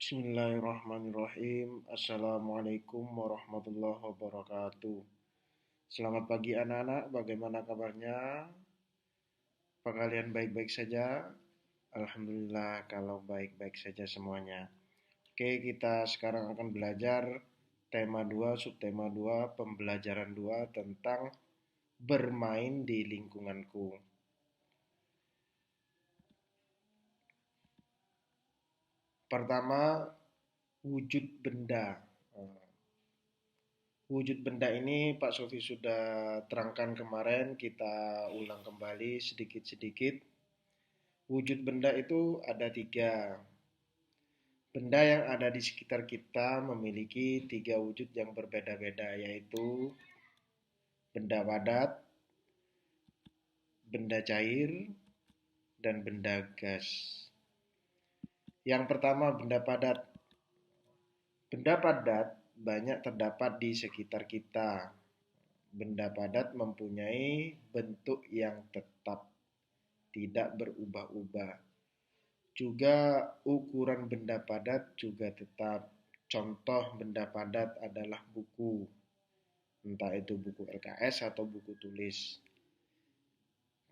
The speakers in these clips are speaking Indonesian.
Bismillahirrahmanirrahim. Assalamualaikum warahmatullahi wabarakatuh. Selamat pagi anak-anak, bagaimana kabarnya? Apa kalian baik-baik saja? Alhamdulillah kalau baik-baik saja semuanya. Oke, kita sekarang akan belajar tema 2, subtema 2, pembelajaran 2 tentang bermain di lingkunganku. Pertama, wujud benda. Wujud benda ini Pak Sofi sudah terangkan kemarin, kita ulang kembali sedikit-sedikit. Wujud benda itu ada tiga. Benda yang ada di sekitar kita memiliki tiga wujud yang berbeda-beda, yaitu benda padat, benda cair, dan benda gas. Yang pertama, benda padat. Benda padat banyak terdapat di sekitar kita. Benda padat mempunyai bentuk yang tetap, tidak berubah-ubah. Juga ukuran benda padat juga tetap. Contoh benda padat adalah buku, entah itu buku LKS atau buku tulis.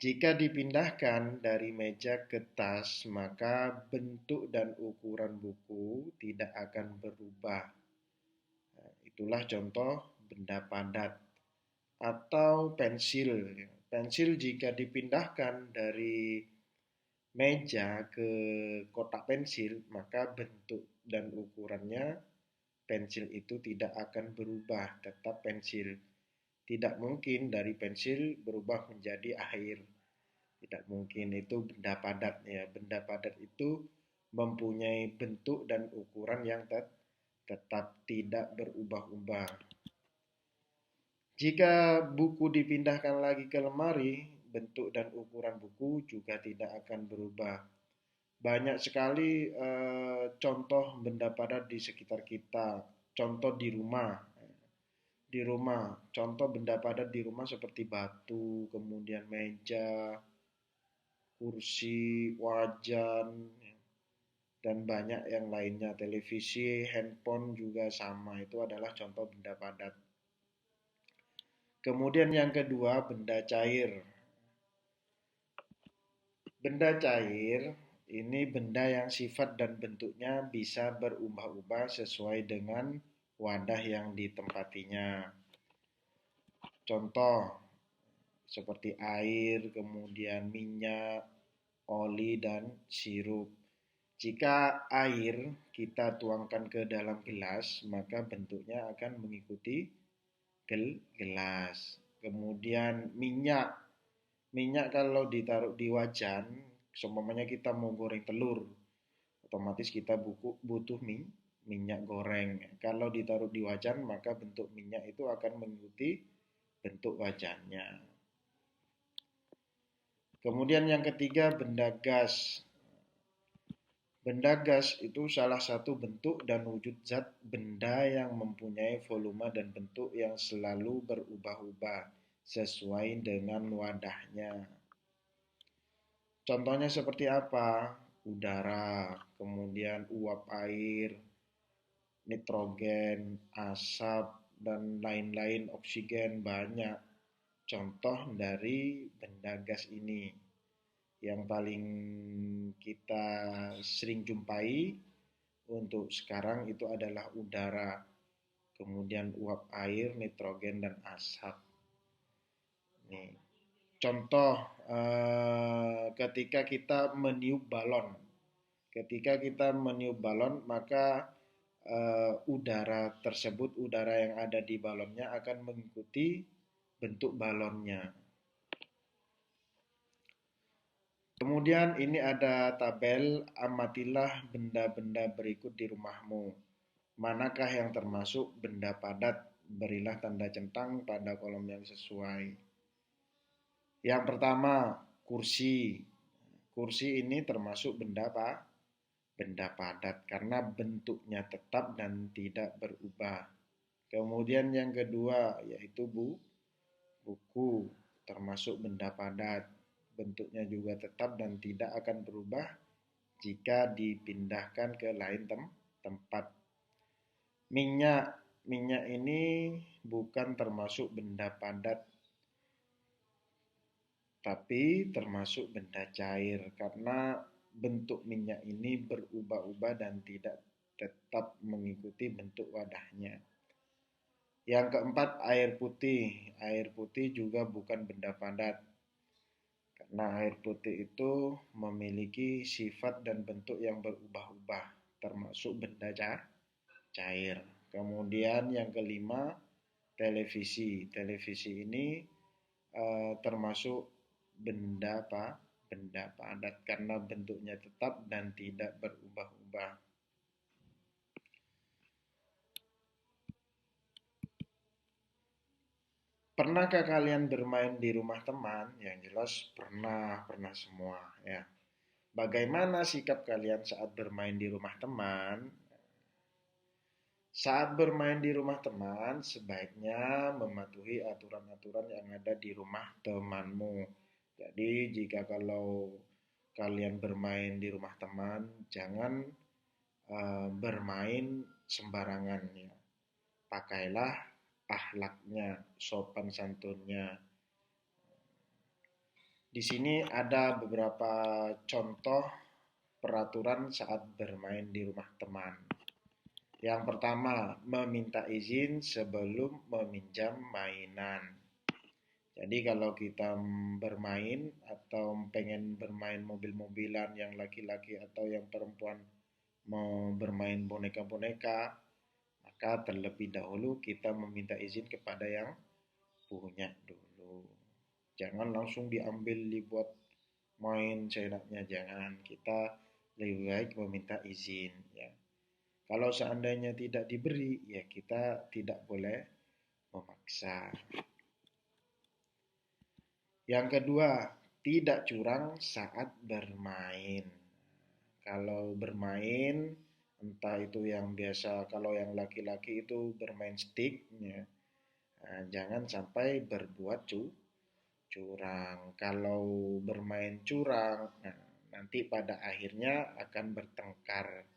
Jika dipindahkan dari meja ke tas, maka bentuk dan ukuran buku tidak akan berubah. Itulah contoh benda padat. Atau pensil. Pensil jika dipindahkan dari meja ke kotak pensil, maka bentuk dan ukurannya pensil itu tidak akan berubah, tetap pensil. Tidak mungkin dari pensil berubah menjadi air. Tidak mungkin, itu benda padat ya. Benda padat itu mempunyai bentuk dan ukuran yang tetap tidak berubah-ubah. Jika buku dipindahkan lagi ke lemari, bentuk dan ukuran buku juga tidak akan berubah. Banyak sekali contoh benda padat di sekitar kita. Contoh di rumah. Contoh benda padat di rumah seperti batu, kemudian meja, kursi, wajan, dan banyak yang lainnya. Televisi, handphone juga sama. Itu adalah contoh benda padat. Kemudian yang kedua, benda cair. Benda cair ini benda yang sifat dan bentuknya bisa berubah-ubah sesuai dengan wadah yang ditempatinya. Contoh seperti air, kemudian minyak, oli, dan sirup. Jika air kita tuangkan ke dalam gelas, maka bentuknya akan mengikuti gelas. Kemudian minyak. Minyak kalau ditaruh di wajan, seumpamanya kita mau goreng telur, otomatis kita butuh minyak goreng. Kalau ditaruh di wajan, maka bentuk minyak itu akan mengikuti bentuk wajannya. Kemudian yang ketiga, benda gas. Benda gas itu salah satu bentuk dan wujud zat benda yang mempunyai volume dan bentuk yang selalu berubah-ubah sesuai dengan wadahnya. Contohnya seperti apa? Udara, kemudian uap air, nitrogen, asap, dan lain-lain, oksigen, banyak contoh dari benda gas ini. Yang paling kita sering jumpai untuk sekarang itu adalah udara, kemudian uap air, nitrogen, dan asap. Nih, contoh ketika kita meniup balon. Ketika kita meniup balon, maka udara tersebut, udara yang ada di balonnya akan mengikuti bentuk balonnya. Kemudian ini ada tabel, amatilah benda-benda berikut di rumahmu. Manakah yang termasuk benda padat? Berilah tanda centang pada kolom yang sesuai. Yang pertama, kursi. Kursi ini termasuk benda padat karena bentuknya tetap dan tidak berubah. Kemudian yang kedua yaitu buku, termasuk benda padat. Bentuknya juga tetap dan tidak akan berubah jika dipindahkan ke lain tempat. Minyak, minyak ini bukan termasuk benda padat, tapi termasuk benda cair karena bentuk minyak ini berubah-ubah dan tidak tetap mengikuti bentuk wadahnya. Yang keempat, air putih. Air putih juga bukan benda padat karena air putih itu memiliki sifat dan bentuk yang berubah-ubah, termasuk benda cair. Kemudian yang kelima, televisi. Televisi ini termasuk benda apa? Benda padat karena bentuknya tetap dan tidak berubah-ubah. Pernahkah kalian bermain di rumah teman? Yang jelas pernah semua ya. Bagaimana sikap kalian saat bermain di rumah teman? Saat bermain di rumah teman, sebaiknya mematuhi aturan-aturan yang ada di rumah temanmu. Jadi, jika kalau kalian bermain di rumah teman, jangan bermain sembarangan ya. Pakailah akhlaknya, sopan santunnya. Di sini ada beberapa contoh peraturan saat bermain di rumah teman. Yang pertama, meminta izin sebelum meminjam mainan. Jadi kalau kita bermain atau pengen bermain mobil-mobilan yang laki-laki atau yang perempuan mau bermain boneka-boneka, maka terlebih dahulu kita meminta izin kepada yang punya dulu. Jangan langsung diambil dibuat main seenaknya, jangan. Kita lebih baik meminta izin ya. Kalau seandainya tidak diberi, ya kita tidak boleh memaksa. Yang kedua, tidak curang saat bermain. Kalau bermain, entah itu yang biasa, kalau yang laki-laki itu bermain stick, ya, jangan sampai berbuat curang. Kalau bermain curang, nah, nanti pada akhirnya akan bertengkar.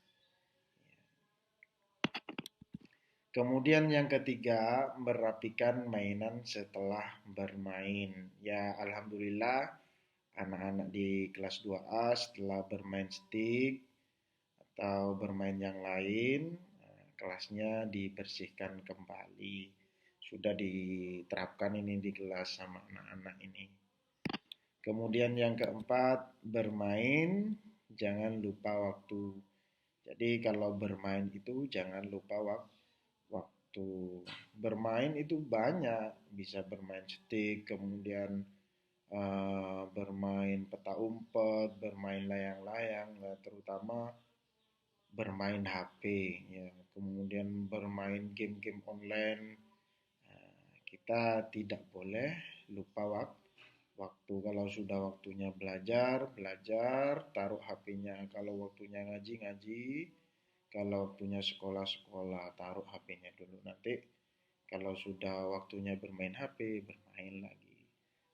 Kemudian yang ketiga, merapikan mainan setelah bermain. Ya, alhamdulillah anak-anak di kelas 2A setelah bermain stick atau bermain yang lain, kelasnya dibersihkan kembali. Sudah diterapkan ini di kelas sama anak-anak ini. Kemudian yang keempat, bermain jangan lupa waktu. Jadi kalau bermain itu jangan lupa waktu. Bermain itu banyak, bisa bermain stick, kemudian bermain peta umpet, bermain layang-layang, nah, terutama bermain HP, ya. Kemudian bermain game-game online. Kita tidak boleh lupa waktu. Kalau sudah waktunya belajar, belajar, taruh HP-nya. Kalau waktunya ngaji, ngaji. Kalau waktunya sekolah, sekolah, taruh HP-nya dulu. Nanti kalau sudah waktunya bermain HP, bermain lagi.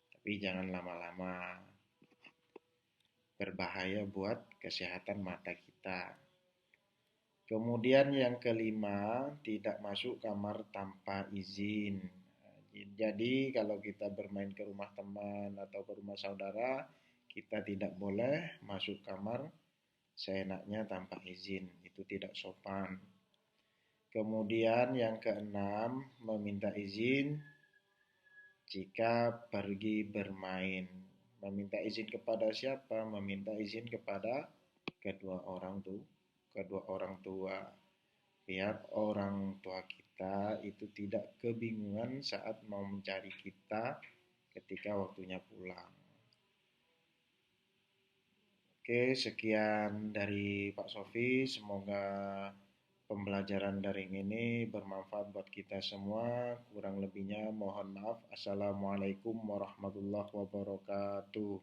Tapi jangan lama-lama. Berbahaya buat kesehatan mata kita. Kemudian yang kelima, tidak masuk kamar tanpa izin. Jadi kalau kita bermain ke rumah teman atau ke rumah saudara, kita tidak boleh masuk kamar seenaknya tanpa izin. Itu tidak sopan. Kemudian yang keenam, meminta izin jika pergi bermain. Meminta izin kepada siapa? Meminta izin kepada kedua orang tua. Biar orang tua kita itu tidak kebingungan saat mau mencari kita ketika waktunya pulang. Oke, sekian dari Pak Sofi. Semoga pembelajaran daring ini bermanfaat buat kita semua. Kurang lebihnya mohon maaf. Assalamualaikum warahmatullahi wabarakatuh.